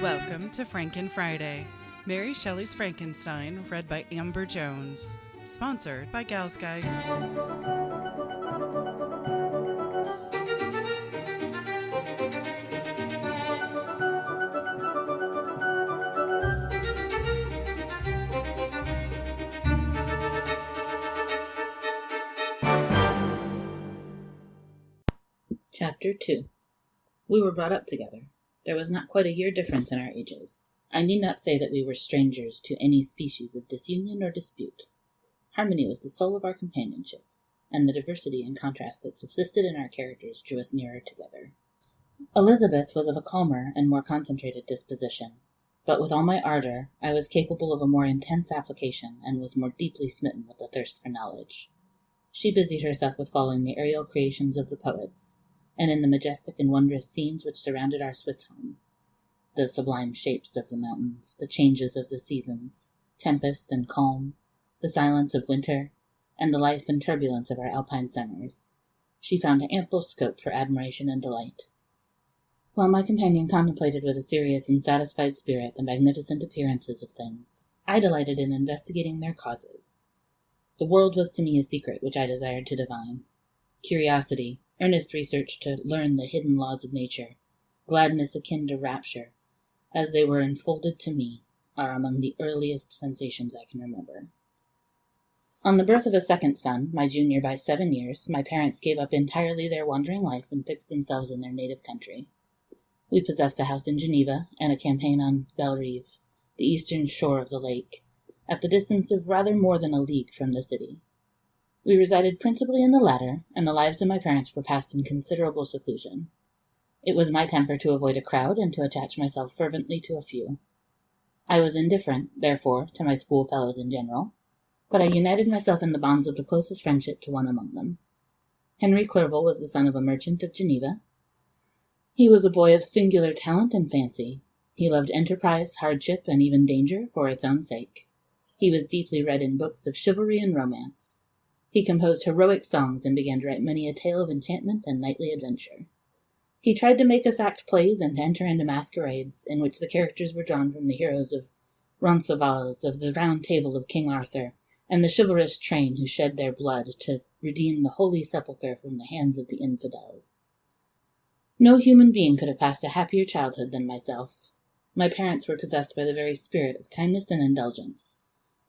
Welcome to Franken Friday, Mary Shelley's Frankenstein, read by Amber Jones. Sponsored by Gals Guide. Chapter 2. We were brought up together. There was not quite a year difference in our ages. I need not say that we were strangers to any species of disunion or dispute. Harmony was the soul of our companionship, and the diversity and contrast that subsisted in our characters drew us nearer together. Elizabeth was of a calmer and more concentrated disposition, but with all my ardor, I was capable of a more intense application, and was more deeply smitten with the thirst for knowledge. She busied herself with following the aerial creations of the poets, and in the majestic and wondrous scenes which surrounded our Swiss home. The sublime shapes of the mountains, the changes of the seasons, tempest and calm, the silence of winter, and the life and turbulence of our alpine summers. She found ample scope for admiration and delight. While my companion contemplated with a serious and satisfied spirit the magnificent appearances of things, I delighted in investigating their causes. The world was to me a secret which I desired to divine. Curiosity, earnest research to learn the hidden laws of nature, gladness akin to rapture, as they were unfolded to me, are among the earliest sensations I can remember. On the birth of a second son, my junior by 7 years, my parents gave up entirely their wandering life and fixed themselves in their native country. We possessed a house in Geneva and a campaign on Bellerive, the eastern shore of the lake, at the distance of rather more than a league from the city. We resided principally in the latter, and the lives of my parents were passed in considerable seclusion. It was my temper to avoid a crowd and to attach myself fervently to a few. I was indifferent, therefore, to my schoolfellows in general, but I united myself in the bonds of the closest friendship to one among them. Henry Clerval was the son of a merchant of Geneva. He was a boy of singular talent and fancy. He loved enterprise, hardship, and even danger for its own sake. He was deeply read in books of chivalry and romance. He composed heroic songs and began to write many a tale of enchantment and knightly adventure. He tried to make us act plays and to enter into masquerades, in which the characters were drawn from the heroes of Roncesvalles, of the Round Table of King Arthur, and the chivalrous train who shed their blood to redeem the Holy Sepulchre from the hands of the infidels. No human being could have passed a happier childhood than myself. My parents were possessed by the very spirit of kindness and indulgence.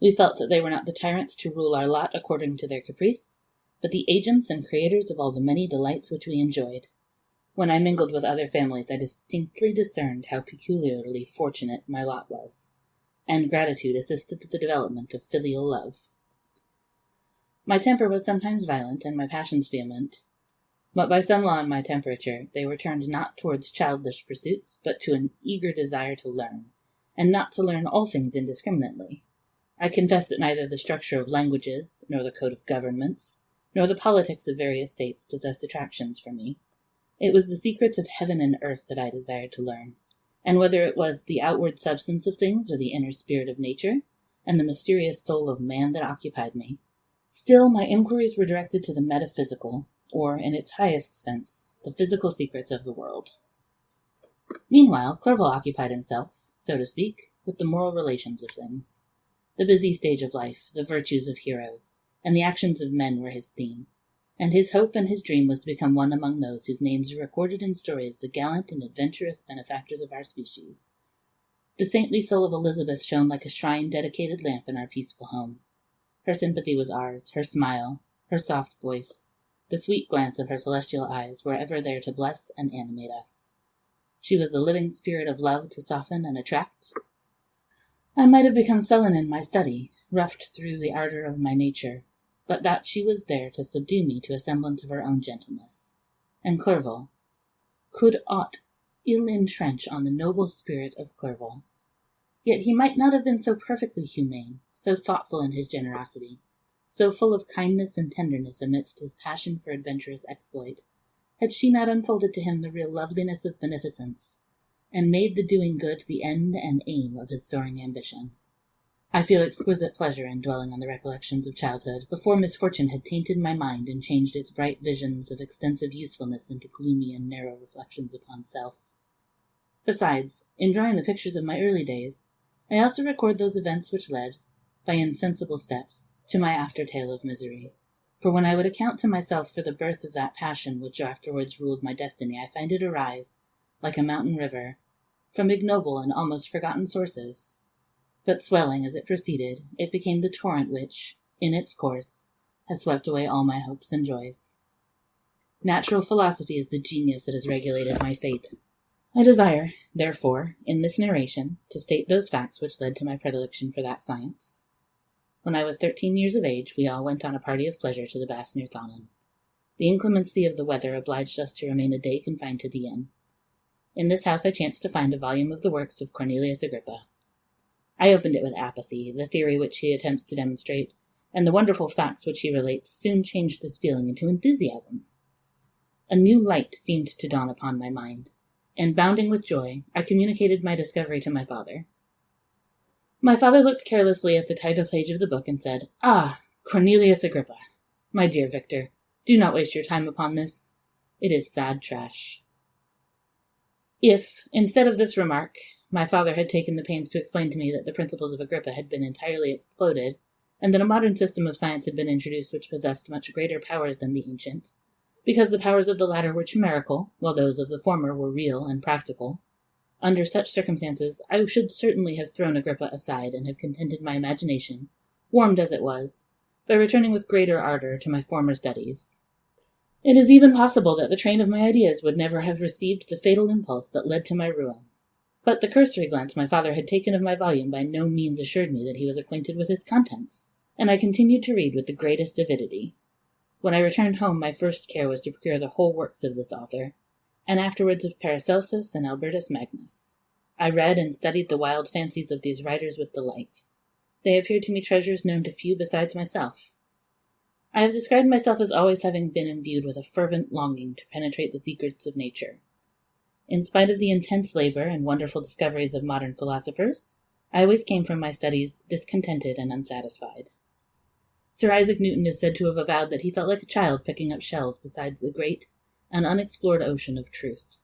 We felt that they were not the tyrants to rule our lot according to their caprice, but the agents and creators of all the many delights which we enjoyed. When I mingled with other families, I distinctly discerned how peculiarly fortunate my lot was, and gratitude assisted the development of filial love. My temper was sometimes violent, and my passions vehement, but by some law in my temperature, they were turned not towards childish pursuits, but to an eager desire to learn, and not to learn all things indiscriminately. I confess that neither the structure of languages, nor the code of governments, nor the politics of various states possessed attractions for me. It was the secrets of heaven and earth that I desired to learn, and whether it was the outward substance of things or the inner spirit of nature, and the mysterious soul of man that occupied me, still my inquiries were directed to the metaphysical, or, in its highest sense, the physical secrets of the world. Meanwhile, Clerval occupied himself, so to speak, with the moral relations of things. The busy stage of life, the virtues of heroes, and the actions of men were his theme, and his hope and his dream was to become one among those whose names are recorded in story as the gallant and adventurous benefactors of our species. The saintly soul of Elizabeth shone like a shrine-dedicated lamp in our peaceful home. Her sympathy was ours, her smile, her soft voice, the sweet glance of her celestial eyes were ever there to bless and animate us. She was the living spirit of love to soften and attract. I might have become sullen in my study, roughed through the ardor of my nature, but that she was there to subdue me to a semblance of her own gentleness. And Clerval, could aught ill entrench on the noble spirit of Clerval? Yet he might not have been so perfectly humane, so thoughtful in his generosity, so full of kindness and tenderness amidst his passion for adventurous exploit, had she not unfolded to him the real loveliness of beneficence, and made the doing good the end and aim of his soaring ambition. I feel exquisite pleasure in dwelling on the recollections of childhood, before misfortune had tainted my mind and changed its bright visions of extensive usefulness into gloomy and narrow reflections upon self. Besides, in drawing the pictures of my early days, I also record those events which led, by insensible steps, to my after-tale of misery. For when I would account to myself for the birth of that passion which afterwards ruled my destiny, I find it arise, like a mountain river, from ignoble and almost forgotten sources. But swelling as it proceeded, it became the torrent which, in its course, has swept away all my hopes and joys. Natural philosophy is the genius that has regulated my fate. I desire, therefore, in this narration, to state those facts which led to my predilection for that science. When I was 13 years of age, we all went on a party of pleasure to the baths near Thanen. The inclemency of the weather obliged us to remain a day confined to the inn. In this house I chanced to find a volume of the works of Cornelius Agrippa. I opened it with apathy. The theory which he attempts to demonstrate, and the wonderful facts which he relates, soon changed this feeling into enthusiasm. A new light seemed to dawn upon my mind, and bounding with joy, I communicated my discovery to my father. My father looked carelessly at the title page of the book and said, "Ah, Cornelius Agrippa. My dear Victor, do not waste your time upon this. It is sad trash." If, instead of this remark, my father had taken the pains to explain to me that the principles of Agrippa had been entirely exploded, and that a modern system of science had been introduced which possessed much greater powers than the ancient, because the powers of the latter were chimerical, while those of the former were real and practical, under such circumstances I should certainly have thrown Agrippa aside and have contented my imagination, warmed as it was, by returning with greater ardor to my former studies. It is even possible that the train of my ideas would never have received the fatal impulse that led to my ruin. But the cursory glance my father had taken of my volume by no means assured me that he was acquainted with its contents, and I continued to read with the greatest avidity. When I returned home, my first care was to procure the whole works of this author, and afterwards of Paracelsus and Albertus Magnus. I read and studied the wild fancies of these writers with delight. They appeared to me treasures known to few besides myself. I have described myself as always having been imbued with a fervent longing to penetrate the secrets of nature. In spite of the intense labor and wonderful discoveries of modern philosophers, I always came from my studies discontented and unsatisfied. Sir Isaac Newton is said to have avowed that he felt like a child picking up shells beside the great and unexplored ocean of truth.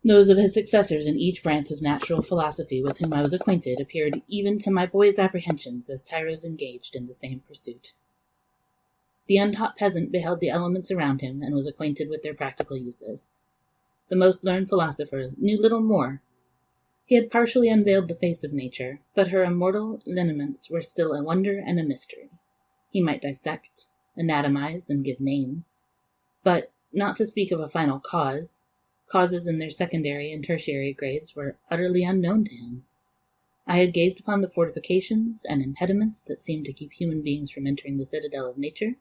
Those of his successors in each branch of natural philosophy with whom I was acquainted appeared even to my boy's apprehensions as tyros engaged in the same pursuit. The untaught peasant beheld the elements around him and was acquainted with their practical uses. The most learned philosopher knew little more. He had partially unveiled the face of nature, but her immortal lineaments were still a wonder and a mystery. He might dissect, anatomize, and give names, but, not to speak of a final cause, causes in their secondary and tertiary grades were utterly unknown to him. I had gazed upon the fortifications and impediments that seemed to keep human beings from entering the citadel of nature,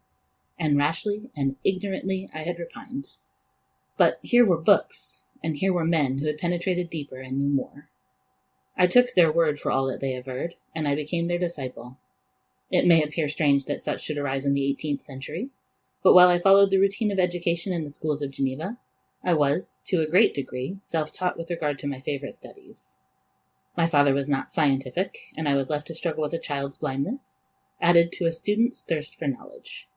and rashly and ignorantly I had repined. But here were books, and here were men who had penetrated deeper and knew more. I took their word for all that they averred, and I became their disciple. It may appear strange that such should arise in the 18th century, but while I followed the routine of education in the schools of Geneva, I was, to a great degree, self-taught with regard to my favorite studies. My father was not scientific, and I was left to struggle with a child's blindness, added to a student's thirst for knowledge.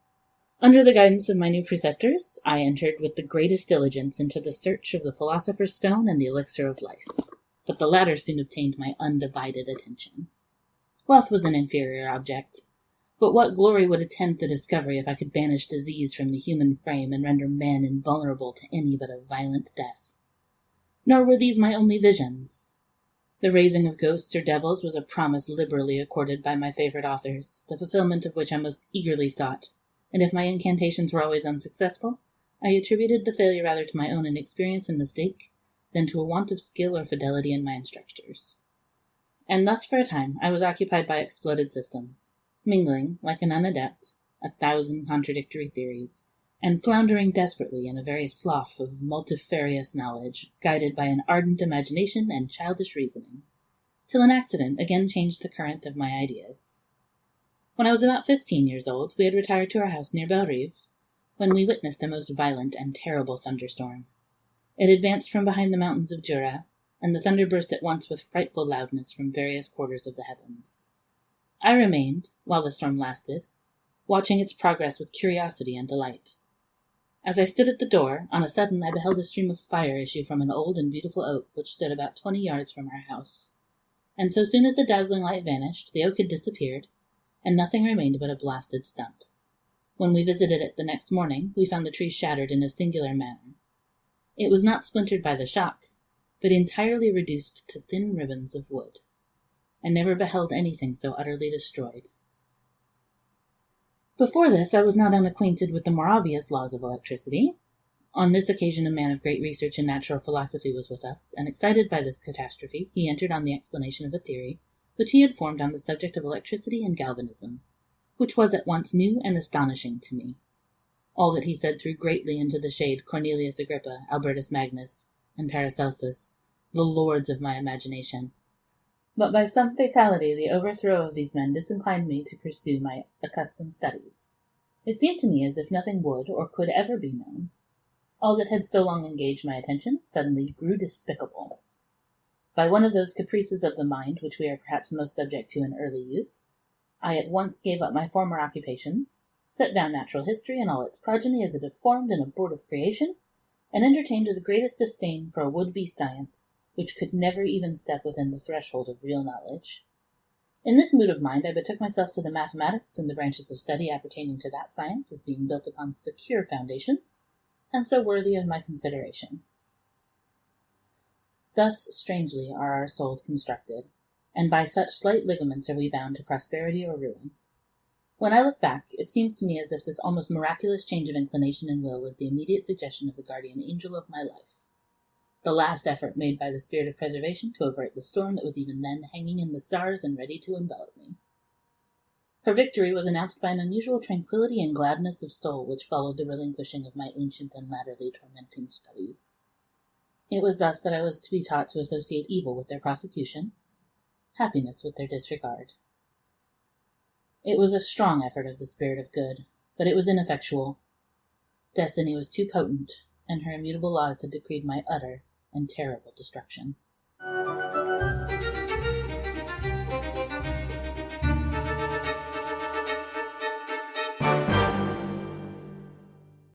Under the guidance of my new preceptors, I entered with the greatest diligence into the search of the philosopher's stone and the elixir of life, but the latter soon obtained my undivided attention. Wealth was an inferior object, but what glory would attend the discovery if I could banish disease from the human frame and render man invulnerable to any but a violent death? Nor were these my only visions. The raising of ghosts or devils was a promise liberally accorded by my favorite authors, the fulfillment of which I most eagerly sought, and if my incantations were always unsuccessful, I attributed the failure rather to my own inexperience and mistake than to a want of skill or fidelity in my instructors. And thus for a time I was occupied by exploded systems, mingling, like an unadept, 1,000 contradictory theories, and floundering desperately in a very slough of multifarious knowledge, guided by an ardent imagination and childish reasoning, till an accident again changed the current of my ideas. When I was about 15 years old, we had retired to our house near Bellerive, when we witnessed a most violent and terrible thunderstorm. It advanced from behind the mountains of Jura, and the thunder burst at once with frightful loudness from various quarters of the heavens. I remained, while the storm lasted, watching its progress with curiosity and delight. As I stood at the door, on a sudden I beheld a stream of fire issue from an old and beautiful oak which stood about 20 yards from our house. And so soon as the dazzling light vanished, the oak had disappeared, and nothing remained but a blasted stump. When we visited it the next morning, we found the tree shattered in a singular manner. It was not splintered by the shock, but entirely reduced to thin ribbons of wood. I never beheld anything so utterly destroyed. Before this, I was not unacquainted with the more obvious laws of electricity. On this occasion, a man of great research in natural philosophy was with us, and excited by this catastrophe, he entered on the explanation of a theory which he had formed on the subject of electricity and galvanism, which was at once new and astonishing to me. All that he said threw greatly into the shade Cornelius Agrippa, Albertus Magnus, and Paracelsus, the lords of my imagination. But by some fatality the overthrow of these men disinclined me to pursue my accustomed studies. It seemed to me as if nothing would or could ever be known. All that had so long engaged my attention suddenly grew despicable. By one of those caprices of the mind which we are perhaps most subject to in early youth, I at once gave up my former occupations, set down natural history and all its progeny as a deformed and abortive creation, and entertained the greatest disdain for a would-be science which could never even step within the threshold of real knowledge. In this mood of mind I betook myself to the mathematics and the branches of study appertaining to that science as being built upon secure foundations, and so worthy of my consideration. Thus strangely are our souls constructed, and by such slight ligaments are we bound to prosperity or ruin. When I look back, it seems to me as if this almost miraculous change of inclination and will was the immediate suggestion of the guardian angel of my life, the last effort made by the spirit of preservation to avert the storm that was even then hanging in the stars and ready to envelop me. Her victory was announced by an unusual tranquillity and gladness of soul which followed the relinquishing of my ancient and latterly tormenting studies. It was thus that I was to be taught to associate evil with their prosecution, happiness with their disregard. It was a strong effort of the spirit of good, but it was ineffectual. Destiny was too potent, and her immutable laws had decreed my utter and terrible destruction.